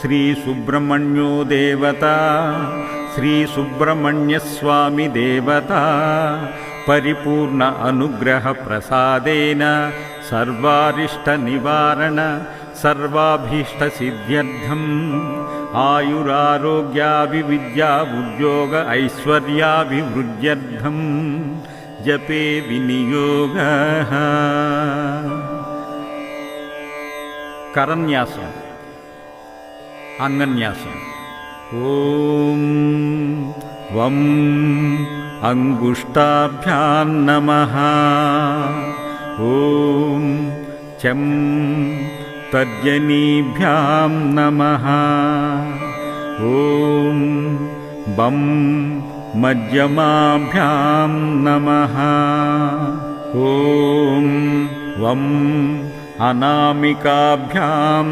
श्रीसुब्रह्मण्यो देवता श्रीसुब्रह्मण्यस्वामी देवता परिपूर्ण अनुग्रह प्रसादेन सर्वारिष्टनिवारण सर्वाभीष्टसिद्ध्यर्थम् आयुरारोग्याभिविद्या उद्योग ऐश्वर्याभिवृद्ध्यर्थम् जपे विनियोगः। करन्यासम् अंगन्यासम्। ओम वं अंगुष्ठाभ्यां नमः। ओम चं तर्जनीभ्यां नमः। ओम बं मध्यमाभ्यां नमः। ओम वं अनामिकाभ्यां